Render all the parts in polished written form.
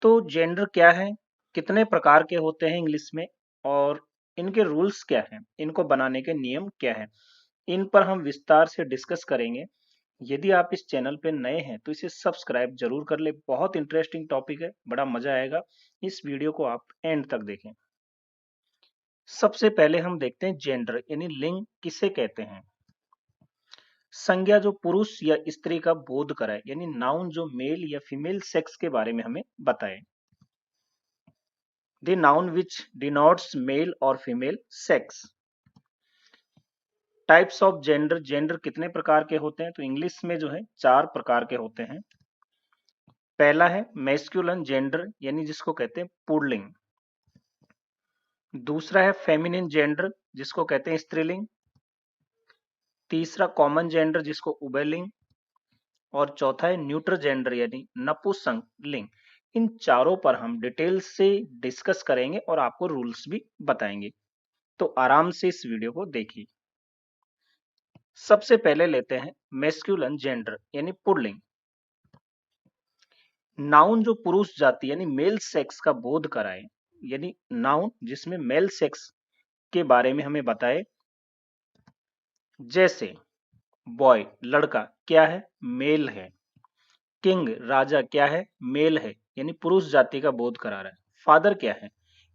तो जेंडर क्या है, कितने प्रकार के होते हैं इंग्लिश में, और इनके रूल्स क्या हैं, इनको बनाने के नियम क्या हैं, इन पर हम विस्तार से डिस्कस करेंगे। यदि आप इस चैनल पे नए हैं तो इसे सब्सक्राइब जरूर कर ले। बहुत इंटरेस्टिंग टॉपिक है, बड़ा मजा आएगा। इस वीडियो को आप एंड तक देखें। सबसे पहले हम देखते हैं जेंडर यानी लिंग किसे कहते हैं। संज्ञा जो पुरुष या स्त्री का बोध कराए, यानी नाउन जो मेल या फीमेल सेक्स के बारे में हमें बताए। The noun which denotes male और female sex. Types of gender, gender कितने प्रकार के होते हैं, तो इंग्लिश में जो है 4 प्रकार के होते हैं। पहला है मैस्कुलिन जेंडर, यानी जिसको कहते हैं पुल्लिंग। दूसरा है फेमिनिन जेंडर, जिसको कहते हैं स्त्रीलिंग। तीसरा कॉमन जेंडर, जिसको उभयलिंग। और चौथा है न्यूट्रल जेंडर यानी नपुंसकलिंग। इन चारों पर हम डिटेल से डिस्कस करेंगे और आपको रूल्स भी बताएंगे, तो आराम से इस वीडियो को देखिए। सबसे पहले लेते हैं मैस्कुलिन जेंडर यानी पुल्लिंग। नाउन जो पुरुष जाति यानी मेल सेक्स का बोध कराए, यानी नाउन जिसमें मेल सेक्स के बारे में हमें बताए। जैसे बॉय लड़का क्या है, मेल है। किंग राजा क्या है, मेल है, यानी पुरुष जाति का बोध करा रहा है। फादर क्या है,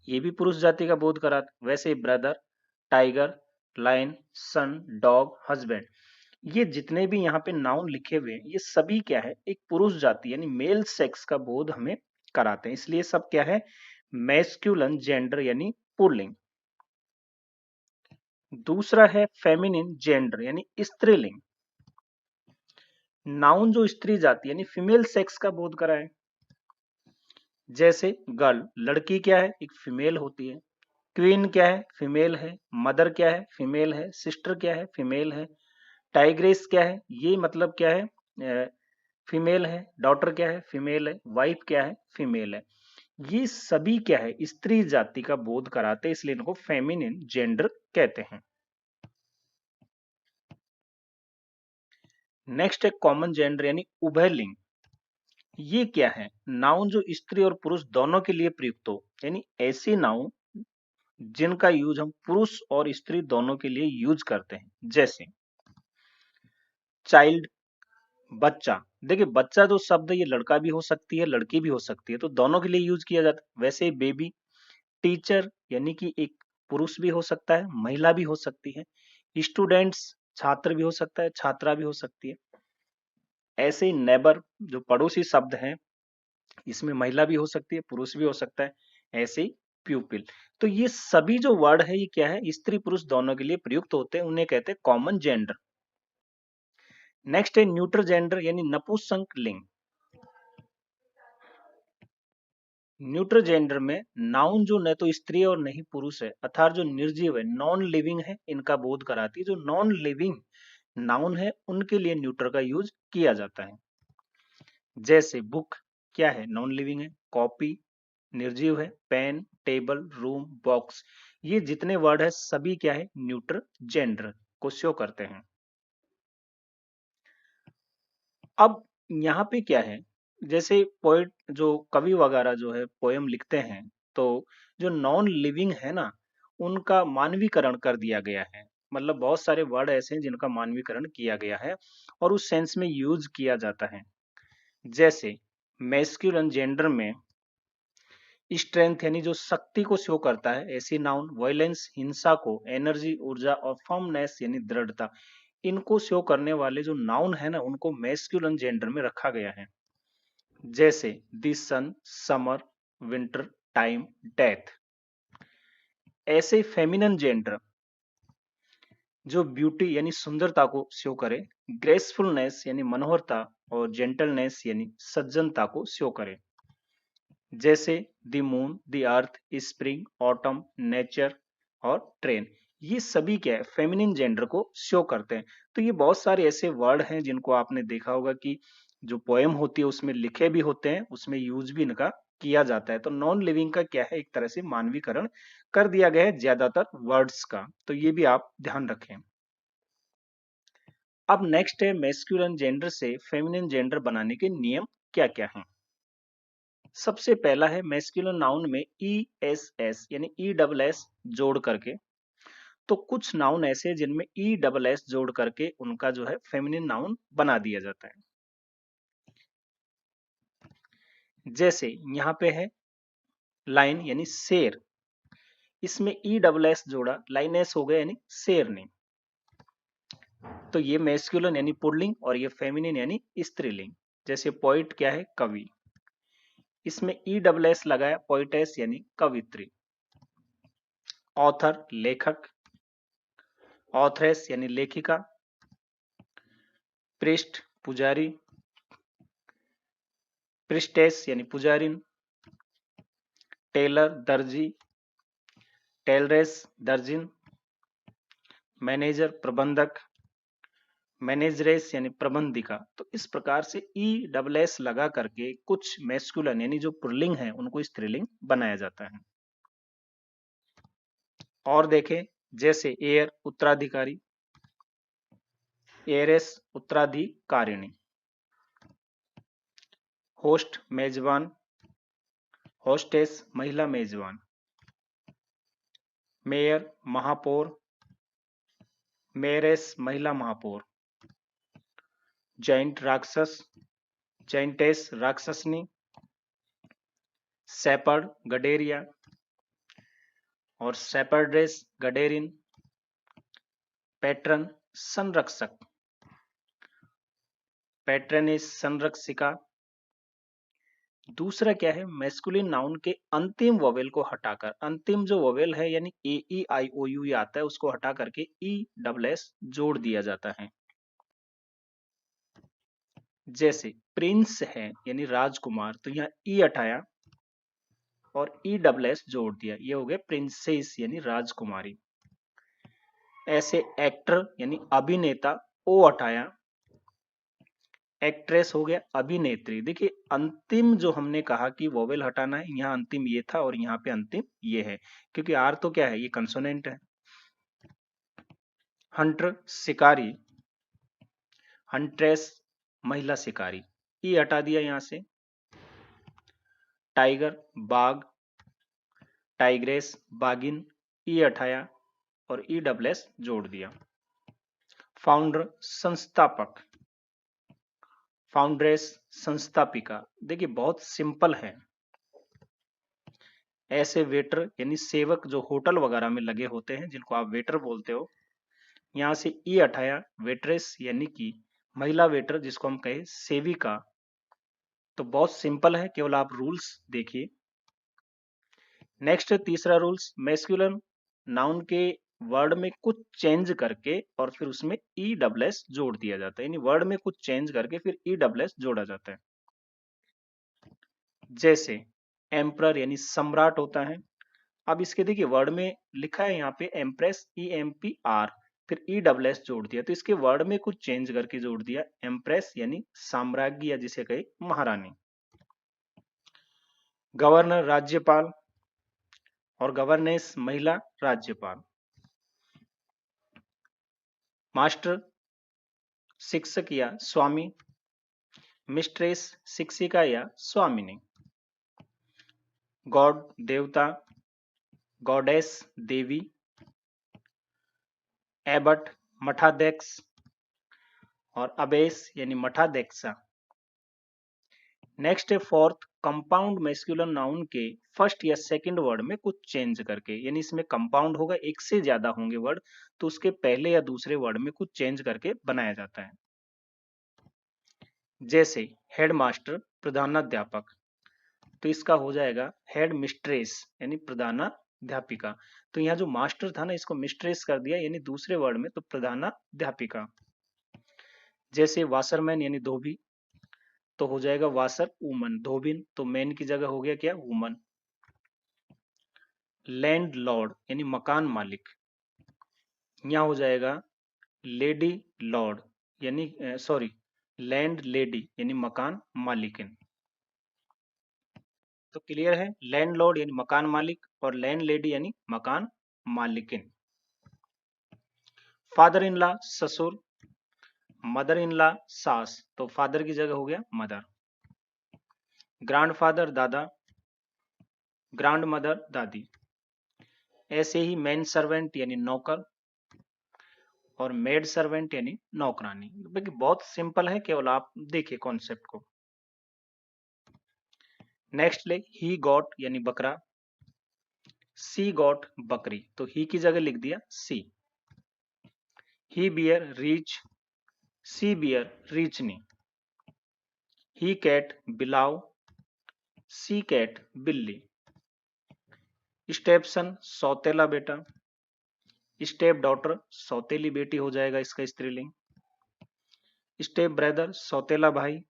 ये भी पुरुष जाति का बोध करा। वैसे ब्रदर, टाइगर, लायन, सन, डॉग, हस्बैंड, ये जितने भी यहाँ पे नाउन लिखे हुए हैं, ये सभी क्या है, एक पुरुष जाति यानी मेल सेक्स का बोध हमें कराते हैं। इसलिए सब क्या है, मैस्कुलिन जेंडर यानी पुल्लिंग। दूसरा है फेमिनिन जेंडर यानी स्त्रीलिंग। नाउन जो स्त्री जाति यानी फीमेल सेक्स का बोध कराए। जैसे गर्ल लड़की क्या है, एक फीमेल होती है। क्वीन क्या है, फीमेल है। मदर क्या है, फीमेल है। सिस्टर क्या है, फीमेल है। टाइग्रेस क्या है, ये मतलब क्या है, फीमेल है। डॉटर क्या है, फीमेल है। वाइफ क्या है, फीमेल है। ये सभी क्या है, स्त्री जाति का बोध कराते हैं, इसलिए इनको फेमिनिन जेंडर कहते हैं। नेक्स्ट है कॉमन जेंडर यानी उभयलिंग। ये क्या है, नाउन जो स्त्री और पुरुष दोनों के लिए प्रयुक्त हो, यानी ऐसी नाउन जिनका यूज हम पुरुष और स्त्री दोनों के लिए यूज करते हैं। जैसे चाइल्ड बच्चा, देखिए बच्चा जो शब्द ये लड़का भी हो सकती है, लड़की भी हो सकती है, तो दोनों के लिए यूज किया जाता है। वैसे बेबी, टीचर यानी कि एक पुरुष भी हो सकता है, महिला भी हो सकती है। स्टूडेंट्स छात्र भी हो सकता है, छात्रा भी हो सकती है। ऐसे ही नेबर जो पड़ोसी शब्द है, इसमें महिला भी हो सकती है, पुरुष भी हो सकता है। ऐसे ही प्यूपिल। तो ये सभी जो वर्ड है, ये क्या है, स्त्री पुरुष दोनों के लिए प्रयुक्त होते हैं, उन्हें कहते हैं कॉमन जेंडर। नेक्स्ट है न्यूट्रल जेंडर यानी नपुंसकलिंग। न्यूट्रल जेंडर में नाउन जो न तो स्त्री और नहीं पुरुष है, अर्थात जो निर्जीव है, नॉन लिविंग है, इनका बोध कराती है। जो नॉन लिविंग नाउन है, उनके लिए न्यूट्रल का यूज किया जाता है। जैसे बुक क्या है, नॉन लिविंग है। कॉपी निर्जीव है। पेन, टेबल, रूम, बॉक्स, ये जितने वर्ड है सभी क्या है, न्यूट्रल जेंडर को शो करते हैं। अब यहाँ पे क्या है, जैसे पोएट जो कवि वगैरह जो है पोयम लिखते हैं, तो जो नॉन लिविंग है ना, उनका मानवीकरण कर दिया गया है। मतलब बहुत सारे वर्ड ऐसे हैं जिनका मानवीकरण किया गया है और उस सेंस में यूज किया जाता है। जैसे मैस्कुलिन जेंडर में स्ट्रेंथ यानी जो शक्ति को शो करता है, ऐसी नाउन। वायलेंस हिंसा को, एनर्जी ऊर्जा, और फर्मनेस यानी दृढ़ता, इनको शो करने वाले जो नाउन है ना, उनको मैस्कुलिन जेंडर में रखा गया है। जैसे the sun, summer, winter, time, death. ऐसे फेमिनिन जेंडर जो ब्यूटी यानी सुंदरता को शो करे, ग्रेसफुलनेस यानी मनोहरता, और जेंटलनेस यानी सज्जनता को शो करे। जैसे the moon, the earth, spring, autumn, nature और ट्रेन, ये सभी क्या है, फेमिनिन जेंडर को शो करते हैं। तो ये बहुत सारे ऐसे वर्ड हैं जिनको आपने देखा होगा कि जो पोएम होती है उसमें लिखे भी होते हैं, उसमें यूज भी इनका किया जाता है। तो नॉन लिविंग का क्या है, एक तरह से मानवीकरण कर दिया गया है ज्यादातर वर्ड्स का, तो ये भी आप ध्यान रखें। अब नेक्स्ट है मैस्कुलिन जेंडर से फेमिनिन जेंडर बनाने के नियम क्या क्या हैं। सबसे पहला है मैस्कुलिन नाउन में ई एस एस यानी ई डबल एस जोड़ करके। तो कुछ नाउन ऐसे हैं जिनमें ई डबल एस जोड़ करके उनका जो है फेमिनिन नाउन बना दिया जाता है। जैसे यहाँ पे है लाइन यानी शेर, इसमें ई डबल एस जोड़ा, लाइन एस हो गया यानी शेरनी। तो ये मैस्कुलिन यानी पुल्लिंग और ये फेमिनिन यानी स्त्रीलिंग। जैसे पोइट क्या है, कवि, इसमें ई डबल एस लगाया, पोइटेस यानी कवित्री। ऑथर लेखक, ऑथरेस यानी लेखिका। प्रिस्ट पुजारी, प्रिस्टेस यानी पुजारिन। टेलर दर्जी, टेलरेस दर्जिन। मैनेजर प्रबंधक, मैनेजरेस यानी प्रबंधिका। तो इस प्रकार से ई डबल एस लगा करके कुछ मैस्कुलिन यानी जो पुल्लिंग है उनको स्त्रीलिंग बनाया जाता है। और देखें, जैसे एयर उत्तराधिकारी, एयरेस उत्तराधिकारिणी। होस्ट मेजबान, होस्टेस महिला मेजबान। मेयर महापौर, मेयरेस महिला महापौर। जैंट राक्षस, जैंटेस राक्षसनी। सेपर्ड गडेरिया और सेपर्ड्रेस गडेरिन। पैट्रन संरक्षक, पैट्रनिस संरक्षिका। दूसरा क्या है, मैस्कुलिन नाउन के अंतिम वोवेल को हटाकर, अंतिम जो वोवेल है यानी ए ई आई ओ यू आता है उसको हटा करके ई डबल एस जोड़ दिया जाता है। जैसे प्रिंस है यानी राजकुमार, तो यहाँ ई हटाया और ई डबल एस जोड़ दिया, ये हो गया प्रिंसेस यानी राजकुमारी। ऐसे एक्टर यानी अभिनेता, ओ हटाया, एक्ट्रेस हो गया अभिनेत्री। देखिए अंतिम जो हमने कहा कि वोवेल हटाना है, यहाँ अंतिम ये था और यहाँ पे अंतिम ये है, क्योंकि आर तो क्या है, ये कंसोनेंट है। हंटर शिकारी, हंट्रेस महिला शिकारी, ई हटा दिया यहां से। टाइगर बाघ, टाइग्रेस बागिन, ई हटाया और ई डबल एस जोड़ दिया। फाउंडर संस्थापक, फाउंड्रेस संस्थापिका। देखिए बहुत सिंपल है। ऐसे वेटर यानी सेवक जो होटल वगैरह में लगे होते हैं जिनको आप वेटर बोलते हो, यहां से ई हटाया, वेट्रेस यानी कि महिला वेटर जिसको हम कहे सेविका। तो बहुत सिंपल है, केवल आप रूल्स देखिए। नेक्स्ट तीसरा रूल्स, मैस्कुलिन नाउन के वर्ड में कुछ चेंज करके और फिर उसमें ई डबल एस जोड़ दिया जाता है, यानी वर्ड में कुछ चेंज करके फिर ई डबल एस जोड़ा जाता है। जैसे एम्परर यानी सम्राट होता है। अब इसके देखिए वर्ड में लिखा है यहाँ पे empress, E M P R, फिर ई डबल एस जोड़ दिया, तो इसके वर्ड में कुछ चेंज करके जोड़ दिया, एम्प्रेस यानी साम्राज्ञी या जिसे कहे महारानी। गवर्नर राज्यपाल और गवर्नेंस महिला राज्यपाल। मास्टर शिक्षक या स्वामी, मिस्ट्रेस शिक्षिका या स्वामिनी। गॉड देवता, गॉडेस देवी। एबट मठाध्यक्ष और अबेस यानी मठाध्यक्षा। नेक्स्ट है फोर्थ, कंपाउंड मैस्कुलिन नाउन के फर्स्ट या सेकंड वर्ड में कुछ चेंज करके, यानी इसमें कंपाउंड होगा, एक से ज्यादा होंगे वर्ड, तो उसके पहले या दूसरे वर्ड में कुछ चेंज करके बनाया जाता है। जैसे हेडमास्टर प्रधानाध्यापक, तो इसका हो जाएगा हेड मिस्ट्रेस यानी प्रधानाध्यापिका। तो यहाँ जो मास्टर था ना, इसको मिस्ट्रेस कर दिया यानी दूसरे वर्ड में, तो प्रधानाध्यापिका। जैसे वाशरमैन यानी धोबी, तो हो जाएगा वाशर वुमन, धोबिन, तो मैन की जगह हो गया क्या, वुमन। लैंड लॉर्ड यानी मकान मालिक, यहाँ हो जाएगा लेडी लॉर्ड यानी सॉरी लैंड लेडी यानी मकान मालिकिन। तो क्लियर है, लैंड लॉर्ड यानी मकान मालिक और लैंड लेडी यानी मकान मालिकिन। फादर इन लॉ ससुर, मदर इन लॉ सास, तो फादर की जगह हो गया मदर। ग्रैंडफादर दादा, ग्रैंड मदर दादी। ऐसे ही मैन सर्वेंट यानी नौकर और मेड सर्वेंट यानी नौकरानी। देखिए बहुत सिंपल है, केवल आप देखिए कॉन्सेप्ट को। नेक्स्ट ले, ही गॉट यानी बकरा, सी गॉट बकरी, तो ही की जगह लिख दिया सी। ही बियर रीच, सी बियर रीचनी। ही कैट बिलाव, सी कैट बिल्ली। स्टेपसन सौतेला बेटा, स्टेप डॉटर सौतेली बेटी हो जाएगा इसका स्त्रीलिंग। स्टेप ब्रदर सौतेला भाई,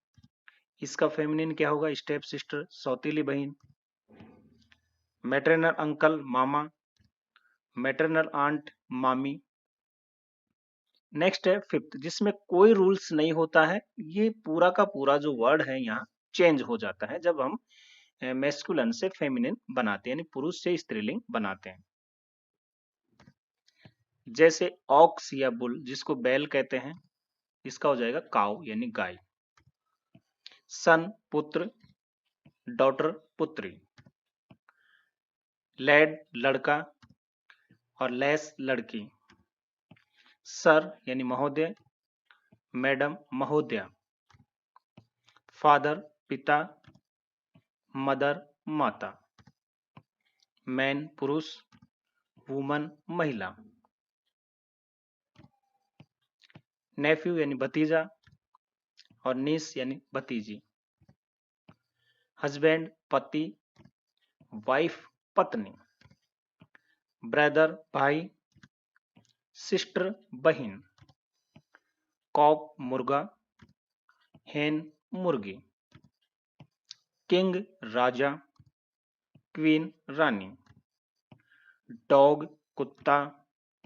इसका फेमिनिन क्या होगा, स्टेप सिस्टर सौतेली बहन। मैटरनल अंकल मामा, मैटरनल आंट मामी। नेक्स्ट है फिफ्थ, जिसमें कोई रूल्स नहीं होता है, ये पूरा का पूरा जो वर्ड है यहाँ चेंज हो जाता है जब हम मैस्कुलिन से फेमिनिन बनाते हैं, यानी पुरुष से स्त्रीलिंग बनाते हैं। जैसे ऑक्स या बुल, जिसको बैल कहते हैं, इसका हो जाएगा काउ यानी गाय। सन पुत्र, डॉटर पुत्री। लैड लड़का और लेस लड़की। सर यानी महोदय, मैडम महोदया। फादर पिता, मदर माता। मैन पुरुष, वुमन महिला। नेफ्यू यानी भतीजा और नीस यानी भतीजी। हस्बैंड पति, वाइफ पत्नी। ब्रदर भाई, सिस्टर बहन। कॉक मुर्गा, हेन मुर्गी। किंग राजा, क्वीन रानी। डॉग कुत्ता,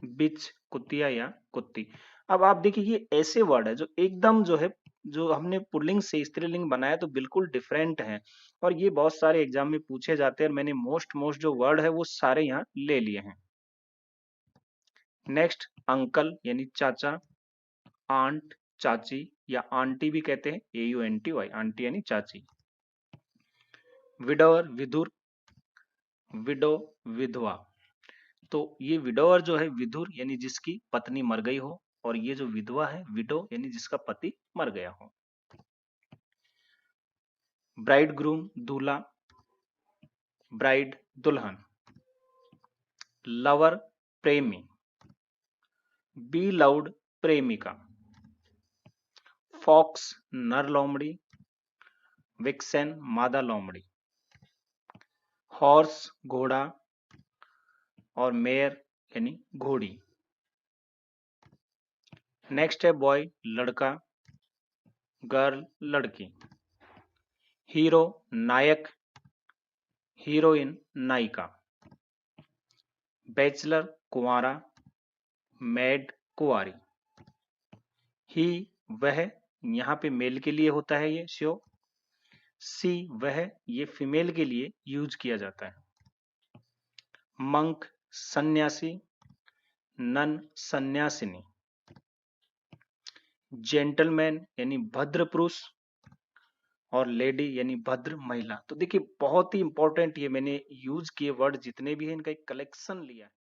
बिच कुतिया या कुत्ती। अब आप देखिए ये ऐसे वर्ड है जो एकदम जो है, जो हमने पुल्लिंग से स्त्रीलिंग बनाया तो बिल्कुल डिफरेंट है, और ये बहुत सारे एग्जाम में पूछे जाते हैं, और मैंने मोस्ट जो वर्ड है वो सारे यहाँ ले लिए हैं। नेक्स्ट अंकल यानी चाचा, आंट चाची या आंटी भी कहते हैं, AUNTY, आंटी यानी चाची। विडोवर विधुर, विडो विधवा। तो ये विडोवर जो है, विधुर यानी जिसकी पत्नी मर गई हो, और ये जो विधवा है विडो यानी जिसका पति मर गया हो। ब्राइड ग्रूम दूल्हा, ब्राइड दुल्हन। लवर प्रेमी, बी लाउड प्रेमिका। फॉक्स नर लोमड़ी, विक्सेन मादा लोमड़ी। हॉर्स घोड़ा और मेयर यानी घोड़ी। नेक्स्ट है बॉय लड़का, गर्ल लड़की। हीरो नायक, हीरोइन नायिका। बैचलर कुंवारा, मैड कुंवारी। ही वह, यहाँ पे मेल के लिए होता है ये शो। सी वह, ये फीमेल के लिए यूज किया जाता है। मंक सन्यासी, नन सन्यासिनी। जेंटलमैन यानी भद्र पुरुष और लेडी यानी भद्र महिला। तो देखिए बहुत ही इंपॉर्टेंट ये मैंने यूज किए वर्ड जितने भी हैं, इनका एक कलेक्शन लिया है।